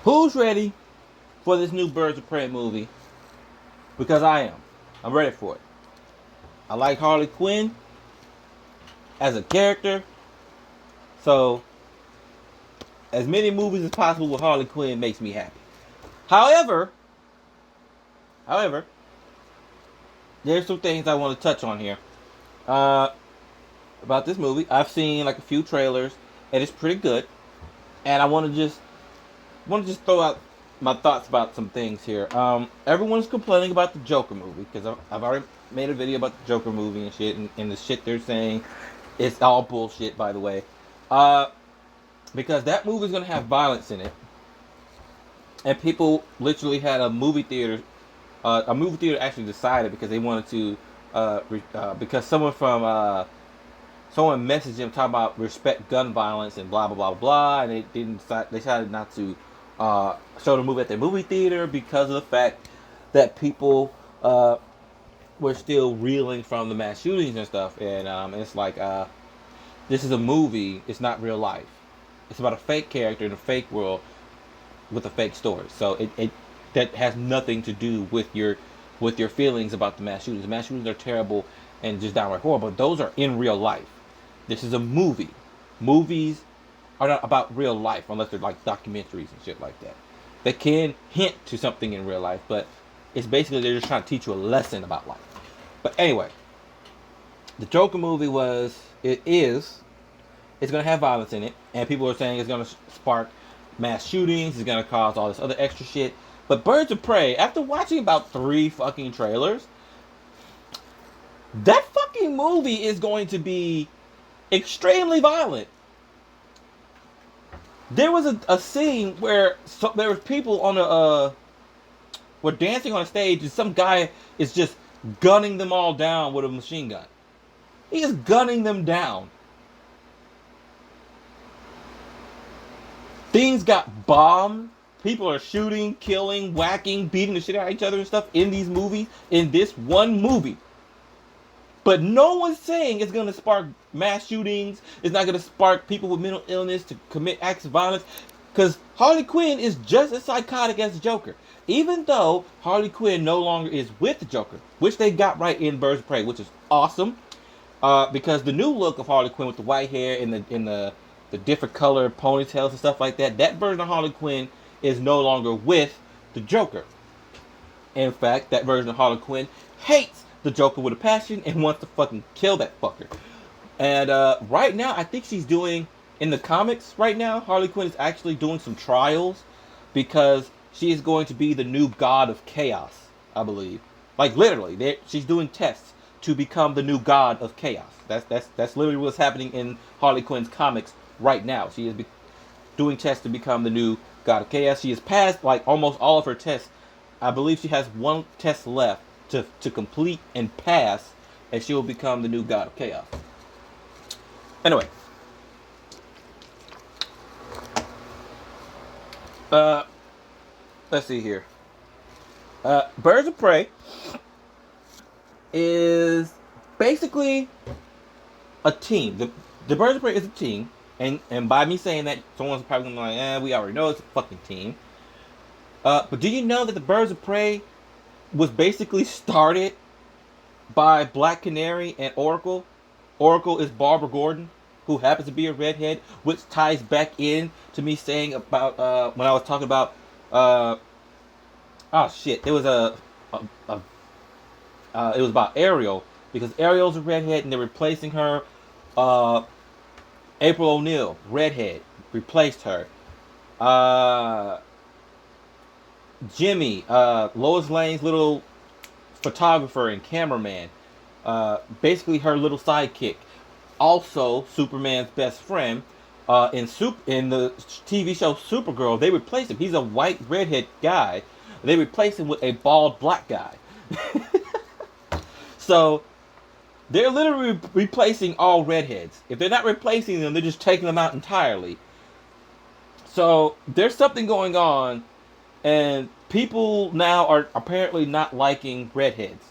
Who's ready for this new Birds of Prey movie? Because I am. I'm ready for it. I like Harley Quinn as a character, so as many movies as possible with Harley Quinn makes me happy. However, however, there's some things I want to touch on here uh, about this movie. I've seen like a few trailers, and it's pretty good. And I want to just throw out my thoughts about some things here. Everyone's complaining about the Joker movie because I've already made a video about the Joker movie and shit, and the shit they're saying it's all bullshit, by the way. Uh, because that movie's gonna have violence in it, and people literally had a movie theater. A movie theater actually decided because they wanted to, because someone messaged him talking about respect gun violence and blah blah blah blah, and they didn't decide, they decided not to show the movie at their movie theater because of the fact that people were still reeling from the mass shootings and stuff, and it's like this is a movie, it's not real life. It's about a fake character in a fake world with a fake story. So it that has nothing to do with your feelings about the mass shootings. The mass shootings are terrible and just downright horrible. But those are in real life. This is a movie. Movies are not about real life unless they're like documentaries and shit like that. They can hint to something in real life, but it's basically they're just trying to teach you a lesson about life. But anyway, the Joker movie it's going to have violence in it, and people are saying it's going to spark mass shootings, it's going to cause all this other extra shit. But Birds of Prey, after watching about 3 fucking trailers, that fucking movie is going to be extremely violent. There was a scene where there was people on were dancing on a stage, and some guy is just gunning them all down with a machine gun. He is gunning them down. Things got bombed. People are shooting, killing, whacking, beating the shit out of each other and stuff in these movies, in this one movie. But no one's saying it's going to spark mass shootings. It's not going to spark people with mental illness to commit acts of violence. Because Harley Quinn is just as psychotic as the Joker. Even though Harley Quinn no longer is with the Joker, which they got right in Birds of Prey, which is awesome. Because the new look of Harley Quinn with the white hair and the different colored ponytails and stuff like that, that version of Harley Quinn is no longer with the Joker. In fact, that version of Harley Quinn hates the Joker with a passion and wants to fucking kill that fucker. And right now, I think she's doing, in the comics right now, Harley Quinn is actually doing some trials because she is going to be the new god of chaos, I believe. Like literally, she's doing tests to become the new god of chaos. That's literally what's happening in Harley Quinn's comics right now. She is doing tests to become the new god of chaos. She has passed like almost all of her tests. I believe she has one test left to complete and pass, and she will become the new god of chaos. Anyway, uh, let's see here. Birds of Prey is basically a team. The Birds of Prey is a team, and by me saying that, someone's probably gonna be like, we already know it's a fucking team. But do you know that the Birds of Prey was basically started by Black Canary and Oracle? Oracle is Barbara Gordon, who happens to be a redhead, which ties back in to me saying about when I was talking about oh shit, there was it was about Ariel, because Ariel's a redhead and they're replacing her. April O'Neil, redhead, replaced her. Jimmy, Lois Lane's little photographer and cameraman, basically her little sidekick, also Superman's best friend. In the TV show Supergirl, they replaced him. He's a white redhead guy. They replaced him with a bald black guy. So they're literally replacing all redheads. If they're not replacing them, they're just taking them out entirely. So there's something going on, and people now are apparently not liking redheads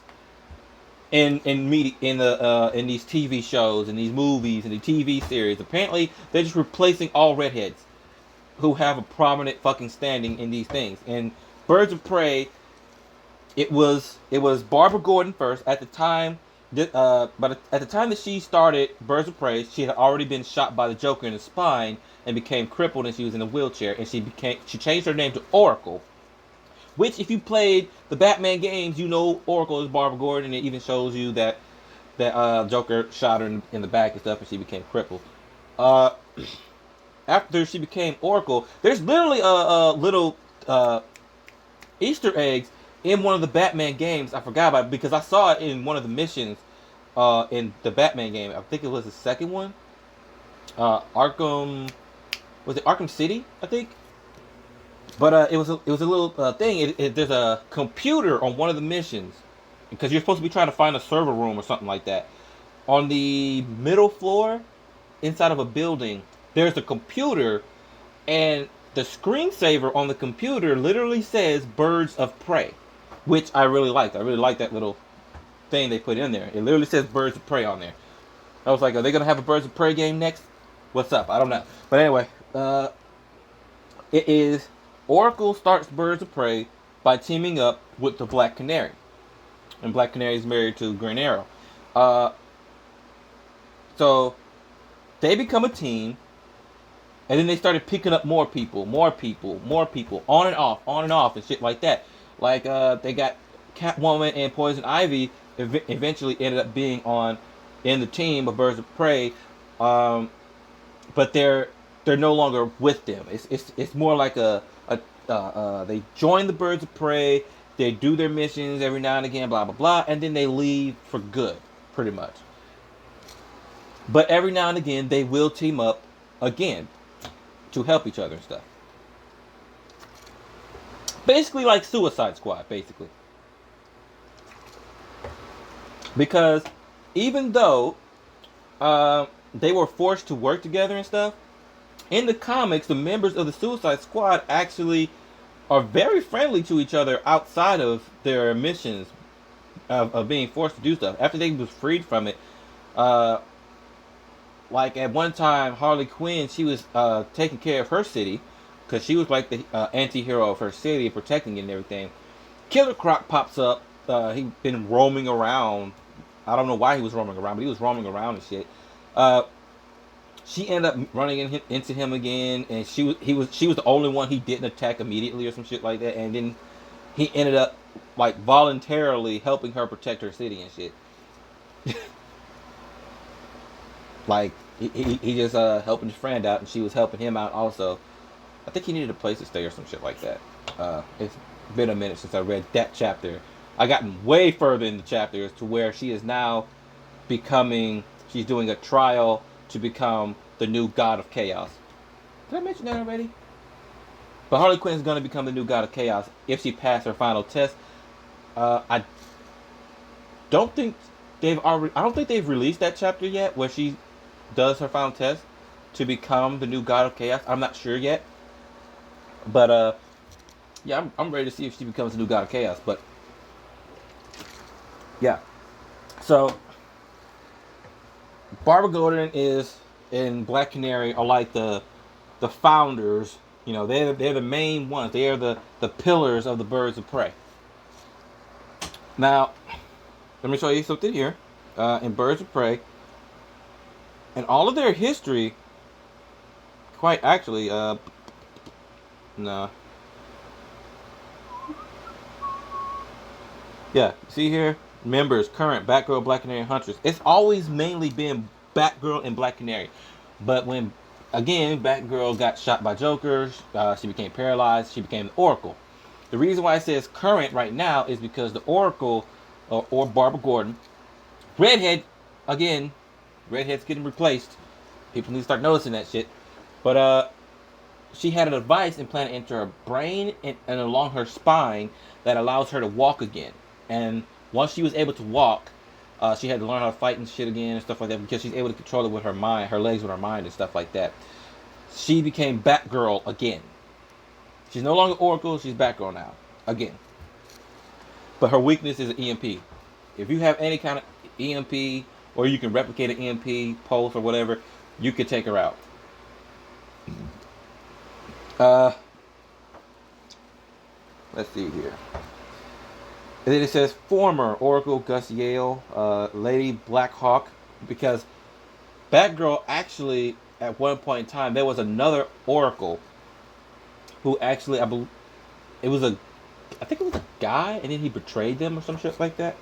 in media, in these TV shows and these movies and the TV series. Apparently, they're just replacing all redheads. who have a prominent fucking standing in these things. And Birds of Prey, it was Barbara Gordon first at the time. But at the time that she started Birds of Prey, she had already been shot by the Joker in the spine and became crippled, and she was in a wheelchair. And she changed her name to Oracle, which, if you played the Batman games, you know Oracle is Barbara Gordon, and it even shows you that Joker shot her in the back and stuff, and she became crippled. Uh, After she became Oracle, there's literally a little Easter eggs in one of the Batman games. I forgot about it because I saw it in one of the missions in the Batman game. I think it was the second one. Arkham, was it Arkham City? I think. But it was a little thing. There's a computer on one of the missions because you're supposed to be trying to find a server room or something like that. On the middle floor, inside of a building, there's a computer, and the screensaver on the computer literally says "Birds of Prey," which I really liked. I really like that little thing they put in there. It literally says "Birds of Prey" on there. I was like, are they gonna have a Birds of Prey game next? What's up? I don't know. But anyway, it is Oracle starts Birds of Prey by teaming up with the Black Canary, and Black Canary is married to Green Arrow. Uh, so they become a team, and then they started picking up more people, on and off, and shit like that. Like they got Catwoman and Poison Ivy. Eventually ended up being in the team of Birds of Prey, but they're no longer with them. It's more like they join the Birds of Prey. They do their missions every now and again, blah blah blah, and then they leave for good, pretty much. But every now and again, they will team up again to help each other and stuff. Basically, like Suicide Squad, basically. Because even though they were forced to work together and stuff, in the comics, the members of the Suicide Squad actually are very friendly to each other outside of their missions of being forced to do stuff. After they was freed from it, like at one time, Harley Quinn, she was taking care of her city because she was like the anti-hero of her city, protecting it and everything. Killer Croc pops up. He'd been roaming around. I don't know why he was roaming around, but he was roaming around and shit. She ended up running into him again, and she was the only one he didn't attack immediately or some shit like that. And then he ended up like voluntarily helping her protect her city and shit. Like he just helping his friend out, and she was helping him out also. I think he needed a place to stay or some shit like that. It's been a minute since I read that chapter. I gotten way further in the chapters to where she is now she's doing a trial to become the new god of chaos. Did I mention that already? But Harley Quinn is going to become the new god of chaos if she passed her final test. I don't think they've released that chapter yet where she does her final test to become the new god of chaos. I'm not sure yet. But yeah, I'm ready to see if she becomes the new god of chaos. But yeah, so Barbara Gordon and Black Canary are like the founders. You know, they're the main ones. They are the pillars of the Birds of Prey. Now, let me show you something here in Birds of Prey. And all of their history, quite actually, no. Yeah, see here? Members, current, Batgirl, Black Canary, Huntress. It's always mainly been Batgirl and Black Canary. But when, again, Batgirl got shot by Joker, she became paralyzed, she became the Oracle. The reason why it says current right now is because the Oracle, or Barbara Gordon, Redhead, again, Redhead's getting replaced. People need to start noticing that shit. But she had a device implanted into her brain and along her spine that allows her to walk again. And once she was able to walk, she had to learn how to fight and shit again and stuff like that because she's able to control it with her mind, her legs with her mind and stuff like that. She became Batgirl again. She's no longer Oracle, she's Batgirl now. Again. But her weakness is an EMP. If you have any kind of EMP, or you can replicate an EMP, pulse, or whatever, you can take her out. Uh, let's see here. And then it says former Oracle Gus Yale, Lady Blackhawk, because Batgirl actually, at one point in time, there was another Oracle who actually, I believe, it was a, I think it was a guy, and then he betrayed them or some shit like that.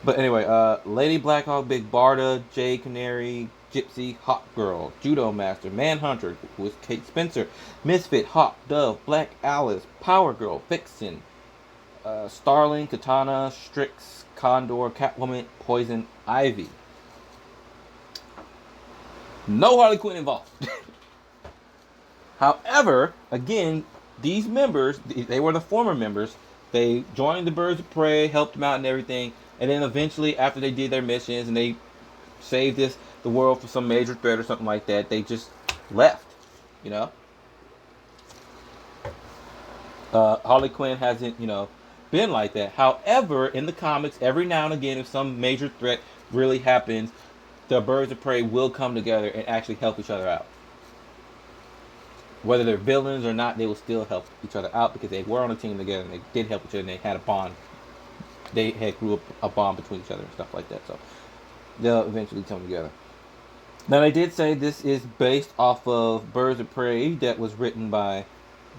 But anyway, Lady Blackhawk, Big Barda, Jade Canary, Gypsy, Hawk Girl, Judo Master, Manhunter, who was Kate Spencer, Misfit, Hawk, Dove, Black Alice, Power Girl, Vixen, Starling, Katana, Strix, Condor, Catwoman, Poison, Ivy. No Harley Quinn involved. However, again, these members, they were the former members. They joined the Birds of Prey, helped them out and everything. And then eventually, after they did their missions and they saved the world from some major threat or something like that, they just left, you know? Harley Quinn hasn't, been like that. However, in the comics, every now and again, if some major threat really happens, the Birds of Prey will come together and actually help each other out. Whether they're villains or not, they will still help each other out because they were on a team together and they did help each other and they had a bond. They had grew up a bond between each other and stuff like that. So they'll eventually come together. Now they did say this is based off of Birds of Prey that was written by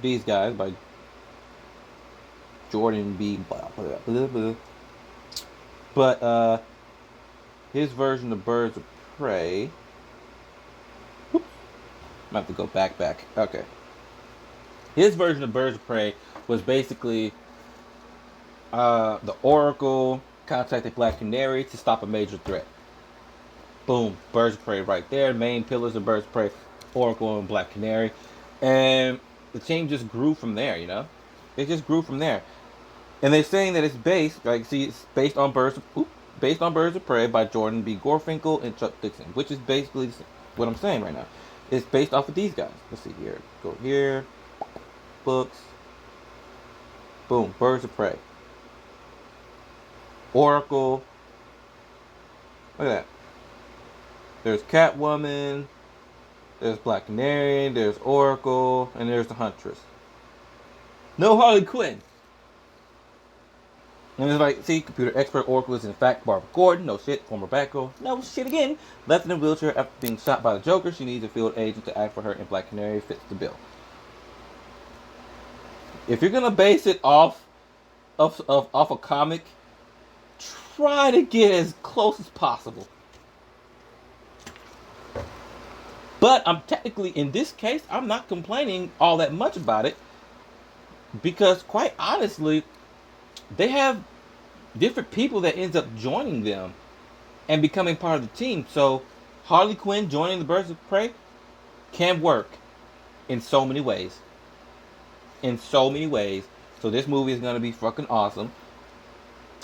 these guys, by Jordan B. Blah, blah, blah, blah. But his version of Birds of Prey. Oops, I'm have to go back. Okay. His version of Birds of Prey was basically the Oracle contacted Black Canary to stop a major threat. Boom, Birds of Prey right there. Main pillars of Birds of Prey, Oracle and Black Canary, and the team just grew from there. It just grew from there. And they're saying that it's based, it's based on Birds of Prey by Jordan B. Gorfinkel and Chuck Dixon, which is basically what I'm saying right now. It's based off of these guys. Let's see here. Go here. Books. Boom. Birds of Prey. Oracle. Look at that. There's Catwoman. There's Black Canary. There's Oracle. And there's the Huntress. No Harley Quinn. And it's like, see, computer expert Oracle is in fact Barbara Gordon. No shit. Former Batgirl. No shit again. Left in a wheelchair after being shot by the Joker. She needs a field agent to act for her, and Black Canary fits the bill. If you're gonna base it off a comic, try to get as close as possible. But I'm technically, in this case, I'm not complaining all that much about it. Because quite honestly, they have different people that ends up joining them and becoming part of the team. So Harley Quinn joining the Birds of Prey can work in so many ways. So this movie is going to be fucking awesome.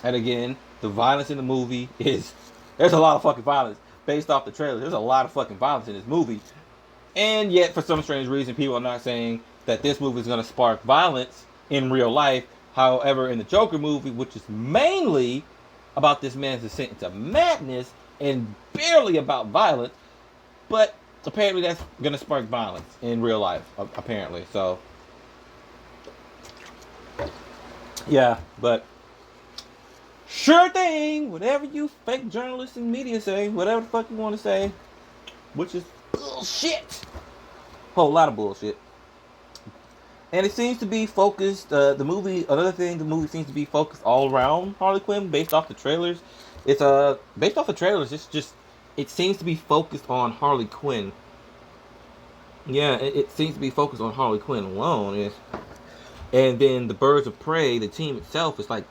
And again, the violence in the movie there's a lot of fucking violence. Based off the trailer, there's a lot of fucking violence in this movie. And yet, for some strange reason, people are not saying that this movie is going to spark violence in real life. However, in the Joker movie, which is mainly about this man's descent into madness and barely about violence, but apparently that's going to spark violence in real life, apparently. So, yeah, but sure thing, whatever you fake journalists and media say, whatever the fuck you want to say, which is bullshit. Whole lot of bullshit. And it seems to be focused, the movie seems to be focused all around Harley Quinn based off the trailers. It's based off the trailers, it seems to be focused on Harley Quinn. Yeah, it seems to be focused on Harley Quinn alone. And then the Birds of Prey, the team itself, is like,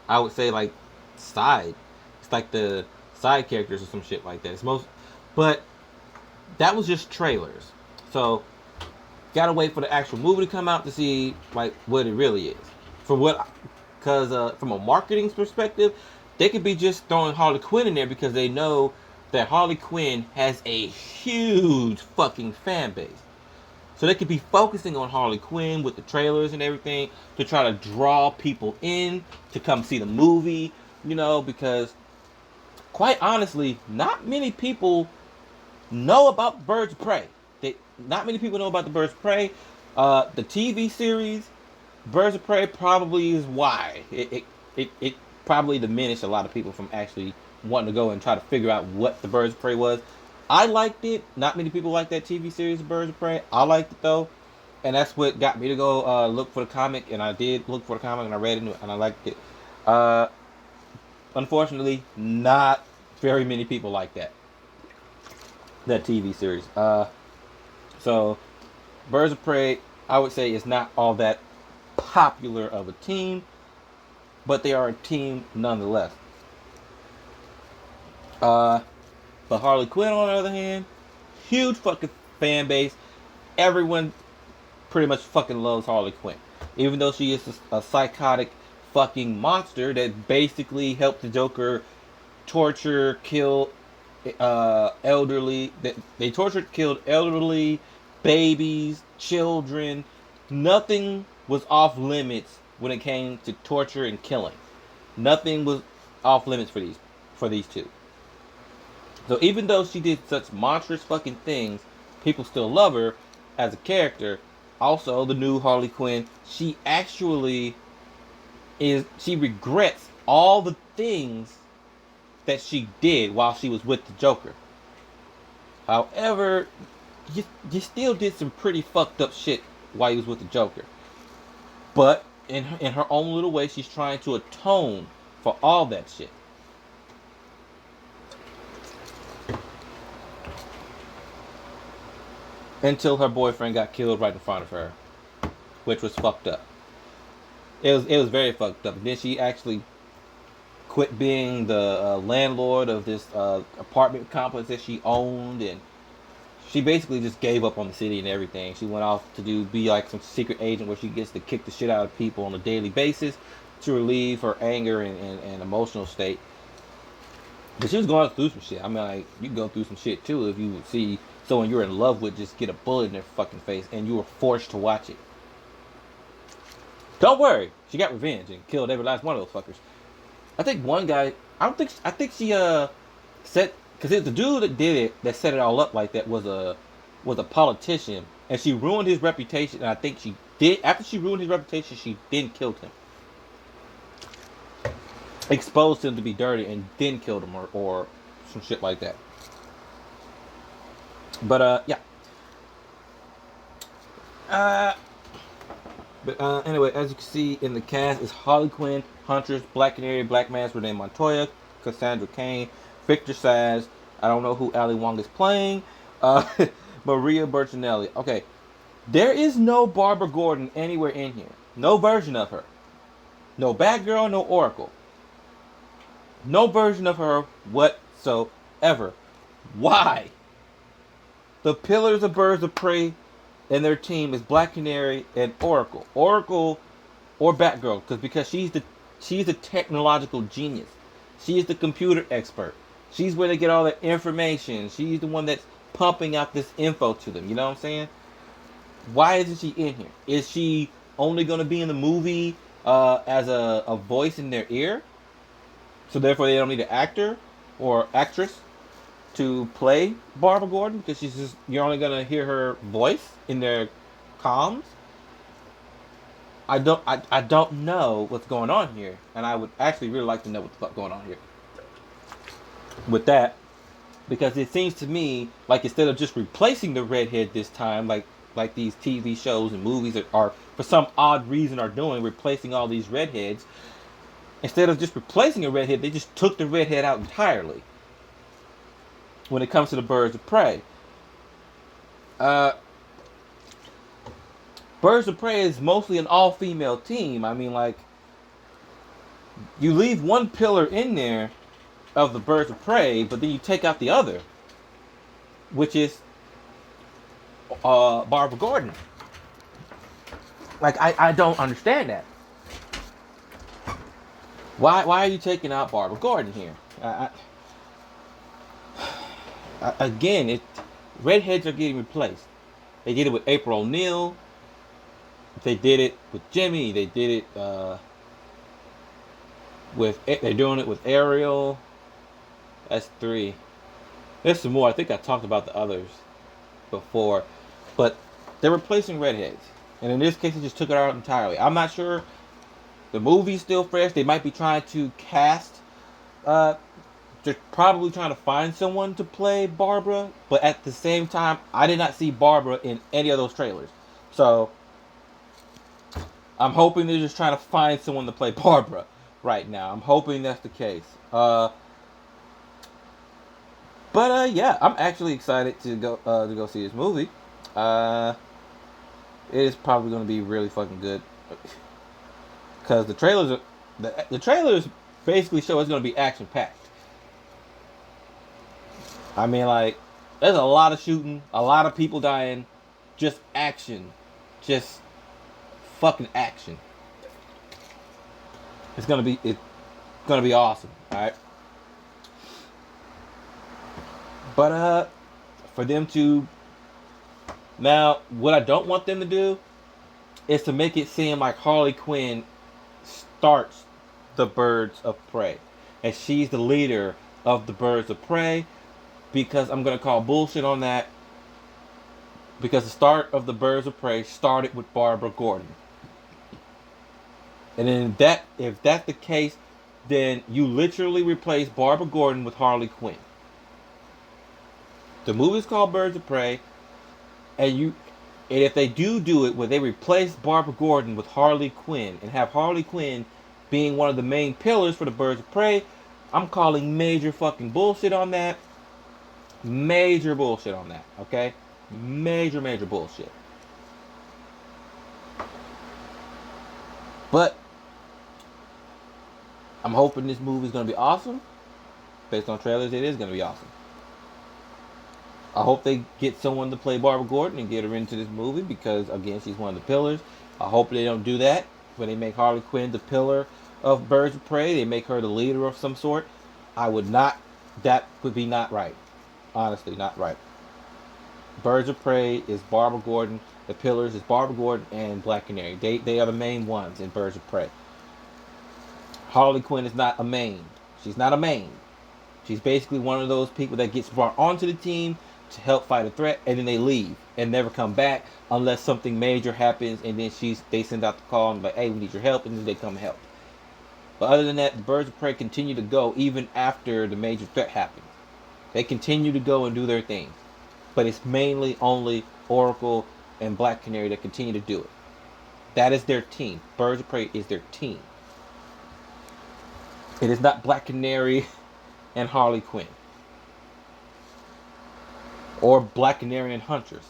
I would say, like, side. It's like the side characters or some shit like that. But that was just trailers. So, gotta wait for the actual movie to come out to see, like, what it really is. Because from a marketing perspective, they could be just throwing Harley Quinn in there because they know that Harley Quinn has a huge fucking fan base. So they could be focusing on Harley Quinn with the trailers and everything to try to draw people in to come see the movie, because quite honestly, not many people know about Birds of Prey. Not many people know about the Birds of Prey. The TV series, Birds of Prey, probably is why it probably diminished a lot of people from actually wanting to go and try to figure out what the Birds of Prey was. I liked it. Not many people like that TV series, Birds of Prey. I liked it though, and that's what got me to go look for the comic. And I did look for the comic, and I read it, and I liked it. Uh, Unfortunately, not very many people like that TV series. So Birds of Prey, I would say, is not all that popular of a team, but they are a team nonetheless. But Harley Quinn, on the other hand, huge fucking fan base. Everyone pretty much fucking loves Harley Quinn, even though she is a psychotic fucking monster that basically helped the Joker torture, kill elderly. They tortured, killed elderly, babies, children. Nothing was off limits when it came to torture and killing. Nothing was off limits for these two. So even though she did such monstrous fucking things, people still love her as a character. Also, the new Harley Quinn, she actually she regrets all the things that she did while she was with the Joker. However, you still did some pretty fucked up shit while you was with the Joker. But in her own little way, she's trying to atone for all that shit. Until her boyfriend got killed right in front of her, which was fucked up. It was very fucked up. And then she actually quit being the landlord of this apartment complex that she owned, and she basically just gave up on the city and everything. She went off to be like some secret agent where she gets to kick the shit out of people on a daily basis to relieve her anger and emotional state. But she was going through some shit. I mean, like, you go through some shit too if you see someone you're in love with just get a bullet in their fucking face and you were forced to watch it. Don't worry, she got revenge and killed every last one of those fuckers. I think one guy, I think she said, because it's the dude that did it, that set it all up like that, was a politician, and she ruined his reputation. And I think she did, after she ruined his reputation, she then killed him, exposed him to be dirty, and then killed him, or some shit like that. But yeah. But anyway, as you can see in the cast, is Harley Quinn, Huntress, Black Canary, Black Mask, Renee Montoya, Cassandra Cain, Victor Saz. I don't know who Ali Wong is playing. Maria Bertinelli. Okay, there is no Barbara Gordon anywhere in here. No version of her. No Batgirl, no Oracle. No version of her whatsoever. Why? The pillars of Birds of Prey and their team is Black Canary and Oracle. Oracle or Batgirl, because she's the technological genius. She's the computer expert. She's where they get all their information. She's the one that's pumping out this info to them. You know what I'm saying? Why isn't she in here? Is she only going to be in the movie as a voice in their ear? So therefore they don't need an actor or actress to play Barbara Gordon, because you're only gonna hear her voice in their comms. I don't know what's going on here, and I would actually really like to know what the fuck going on here with that, because it seems to me like instead of just replacing the redhead this time, like these TV shows and movies are for some odd reason are doing, replacing all these redheads. Instead of just replacing a redhead, they just took the redhead out entirely. When it comes to the Birds of Prey, Birds of Prey is mostly an all-female team. I mean, like, you leave one pillar in there of the Birds of Prey, but then you take out the other, which is Barbara Gordon. Like, I don't understand that. Why are you taking out Barbara Gordon here? Again, redheads are getting replaced. They did it with April O'Neil. They did it with Jimmy. They did it they're doing it with Ariel. That's 3. There's some more. I think I talked about the others before, but they're replacing redheads. And in this case, they just took it out entirely. I'm not sure. The movie's still fresh. They might be trying to cast. They're probably trying to find someone to play Barbara. But at the same time, I did not see Barbara in any of those trailers. So I'm hoping they're just trying to find someone to play Barbara right now. I'm hoping that's the case. Yeah, I'm actually excited to go see this movie. Uh, it is probably going to be really fucking good because the trailers basically show it's going to be action packed. I mean, like, there's a lot of shooting, a lot of people dying, just action, just fucking action. It's gonna be awesome. All right, but for them to now, what I don't want them to do is to make it seem like Harley Quinn starts the Birds of Prey, and she's the leader of the Birds of Prey. Because I'm gonna call bullshit on that. Because the start of the Birds of Prey started with Barbara Gordon, and then if that's the case, then you literally replace Barbara Gordon with Harley Quinn. The movie's called Birds of Prey, and if they do it where they replace Barbara Gordon with Harley Quinn and have Harley Quinn being one of the main pillars for the Birds of Prey, I'm calling major fucking bullshit on that. Major bullshit on that, okay? Major bullshit. But I'm hoping this movie is going to be awesome. Based on trailers, it is going to be awesome. I hope they get someone to play Barbara Gordon and get her into this movie because, again, she's one of the pillars. I hope they don't do that when they make Harley Quinn the pillar of Birds of Prey. They make her the leader of some sort. I would not. That would be not right. Honestly, not right. Birds of Prey is Barbara Gordon. The pillars is Barbara Gordon and Black Canary. They are the main ones in Birds of Prey. Harley Quinn is not a main. She's not a main. She's basically one of those people that gets brought onto the team to help fight a threat, and then they leave and never come back unless something major happens, and then they send out the call and like, hey, we need your help, and then they come help. But other than that, the Birds of Prey continue to go even after the major threat happens. They continue to go and do their thing. But it's mainly only Oracle and Black Canary that continue to do it. That is their team. Birds of Prey is their team. It is not Black Canary and Harley Quinn. Or Black Canary and Huntress.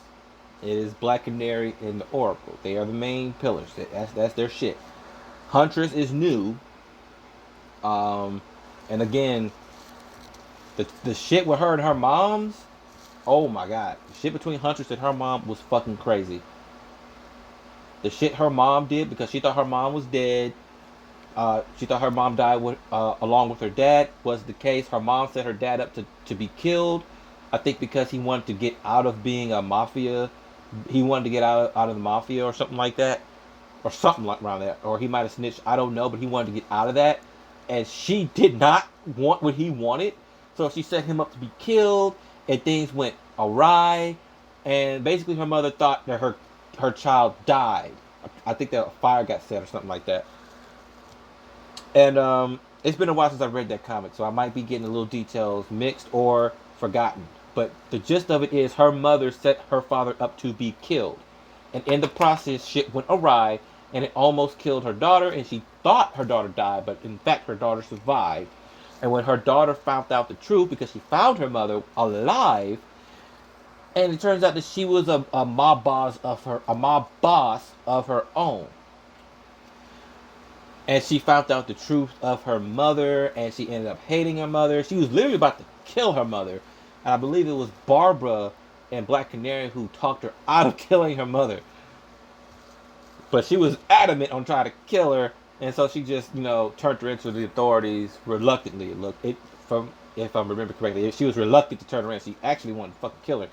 It is Black Canary and the Oracle. They are the main pillars. That's their shit. Huntress is new. And again, the shit with her and her moms, oh my god. The shit between Huntress and her mom was fucking crazy. The shit her mom did because she thought her mom was dead. She thought her mom died along with her dad. Was the case. Her mom set her dad up to be killed. I think because he wanted to get out of being a mafia. He wanted to get out of the mafia or something like that. Or something like around that. Or he might have snitched. I don't know. But he wanted to get out of that. And she did not want what he wanted. So she set him up to be killed. And things went awry. And basically her mother thought that her child died. I think that a fire got set or something like that. And it's been a while since I've read that comic, so I might be getting a little details mixed or forgotten. But the gist of it is her mother set her father up to be killed. And in the process, shit went awry, and it almost killed her daughter, and she thought her daughter died, but in fact her daughter survived. And when her daughter found out the truth, because she found her mother alive, and it turns out that she was a mob boss of her own. And she found out the truth of her mother, and she ended up hating her mother. She was literally about to kill her mother. And I believe it was Barbara and Black Canary who talked her out of killing her mother. But she was adamant on trying to kill her, and so she just, turned her into the authorities reluctantly. If I remember correctly, she was reluctant to turn around. She actually wanted to fucking kill her.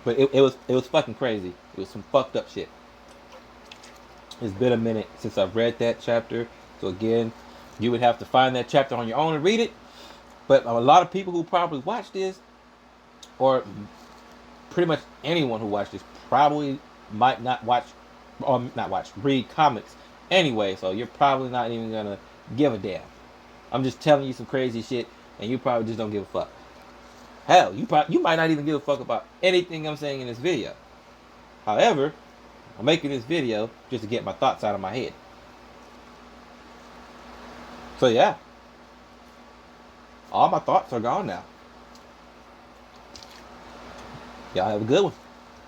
But it was fucking crazy. It was some fucked up shit. It's been a minute since I've read that chapter. So again, you would have to find that chapter on your own and read it. But a lot of people who probably watch this, or pretty much anyone who watched this, probably might not watch, or not watch, read comics anyway, so you're probably not even gonna give a damn. I'm just telling you some crazy shit, and you probably just don't give a fuck. Hell, you might not even give a fuck about anything I'm saying in this video. However, I'm making this video just to get my thoughts out of my head. So yeah, all my thoughts are gone now. Y'all have a good one.